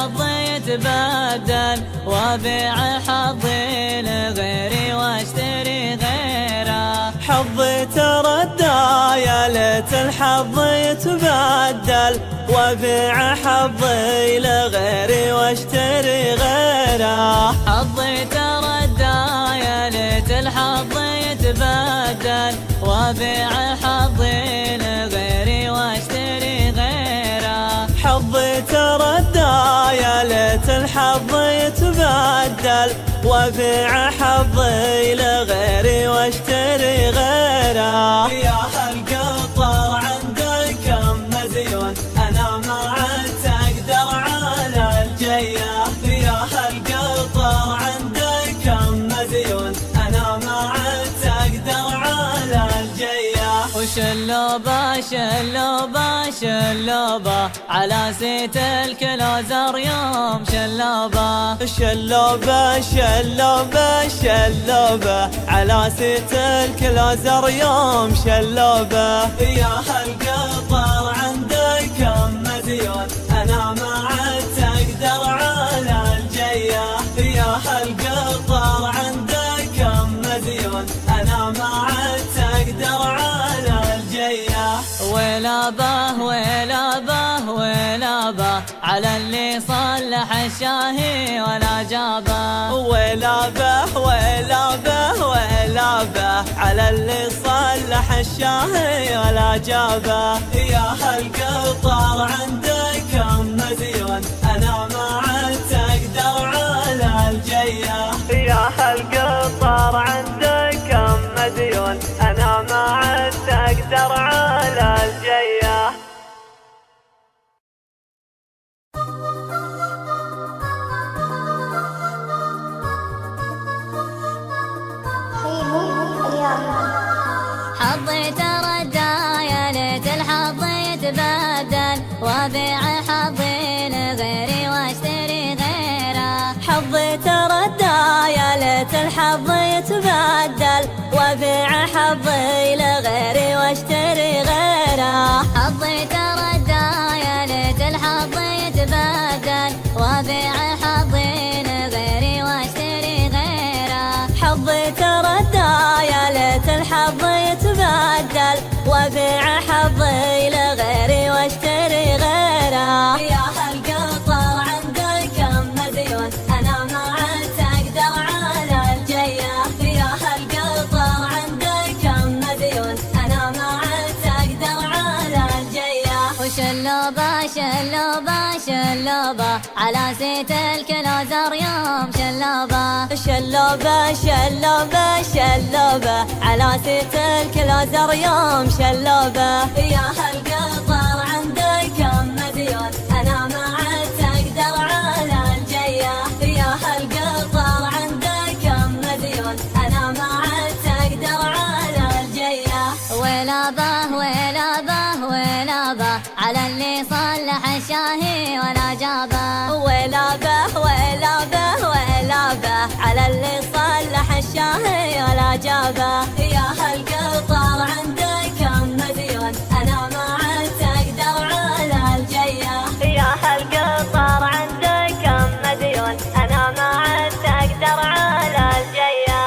حظي يتبدل وابيع حظي لغيري واشتري غيره. حظي تردى يا ليت الحظ يتبدل وابيع حظي لغيري واشتري غيره. حظي تردى يا ليت الحظ يتبدل وابيع حظي لغيري واشتري غيره. حظي تردى يا ليت الحظ يتبدل وابيع حظي لغيري واشتري غيره. يا هالقطر عندك كم مزيون انا ما عدت اقدر على الجيه. يا هالقطر عندك كم مزيون انا ما عدت اقدر على الجيه. وشلوبه شلوبه شلوبه على سيت الكلوزر يوم شلوبه. شلوبه شلوبه شلوبه على سيت الكلوزر يوم شلوبه. يا هالقطر عندك كم مزيون انا ما عدت اقدر على الجيه. يا هالقطر عندك كم مزيون انا ما عدت اقدر على الجيه. ويلابه ويلابه ويلابه على اللي صلح الشاهي ولا جابه. ويلابه ويلابه ويلابه على اللي صلح الشاهي ولا جابه. يا هالقطر عندك كم مزيون انا ما عدت اقدر على الجيه. يا هالقطر عندك كم مزيون انا ما عدت اقدر على الجيه. حظي تردى يا ليت الحظ يتبدل وابيع حظي لغيري واشتري غيره. حظي تردى يا ليت الحظ يتبدل وابيع حظي لغيري واشتري غيره. حظي تردى يا ليت الحظ يتبدل وابيع حظي لغيري واشتري غيره. حظي تردى يا ليت الحظ يتبدل وابيع حظي لغيري واشتري غيره. يا هالقطر عندك كم مزيون انا ما عدت اقدر على الجيه. يا هالقطر عندك كم مزيون انا ما عدت اقدر على الجيه. وشلوبه شلوبه شلوبه على سيت الكلوزر يوم شلوبه. شلوبه شلوبه شلوبه على سيت الكلوزر يوم شلوبه. يا هالقطر عندك كم مزيون انا ما عدت اقدر على الجيه. يا هالقطر عندك كم مزيون انا ما عدت اقدر على الجيه. ويلابه ويلابه ويلابه على اللي صلح الشاهي ولا جابه. ويلابه ويلابه ويلابه على اللي صلح الشاهي ولا جابه. يا هالقطر عندك كم مزيون انا ما عدت اقدر على الجيه. يا هالقطر عندك كم مزيون انا ما عدت اقدر على الجيه.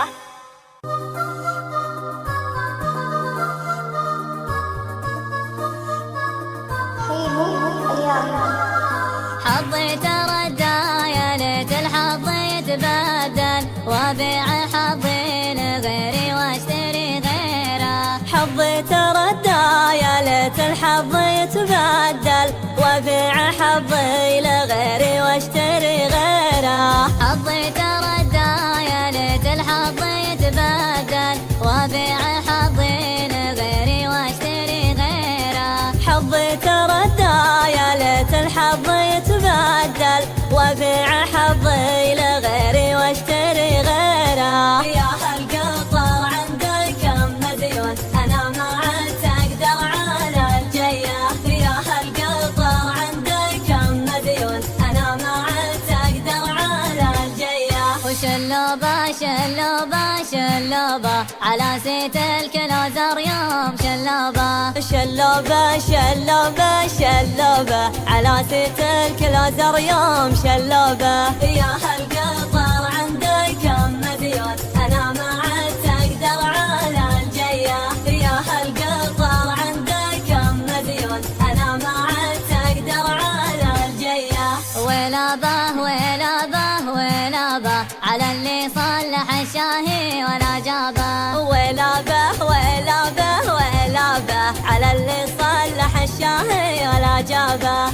حظي تردى يا ليت الحظ يتبدل وابيع حظي لغيري واشتري غيره. حظي تردى يا ليت الحظ يتبدل وابيع حظي لغيري واشتري غيره. حظي تردى يا ليت الحظ يتبدل وابيع حظي لغيري واشتري غيره. حظي تردى يا ليت الحظ يتبدل وابيع حظي لغيري واشتري غيره. يا هالقطر عندك كم مزيون انا ما عدت اقدر على الجيه. يا هالقطر عندك كم مزيون انا ما عدت اقدر على الجيه. وشلوبه شلوبة شلوبة على سيت الكلوزر يوم شلوبة شلوبة شلوبة شلوبة على سيت الكلوزر يوم شلوبة. يا هالقطر عندك كم مديون أنا ما عاد تقدر على الجية. يا هالقطر عندك كم مديون أنا ما عاد تقدر على الجية. ويلابه ويلابه ويلابه على اللي صلح الشاهي ولا جابه. ويلابه ويلابه ويلابه على اللي صلح الشاهي ولا جابه.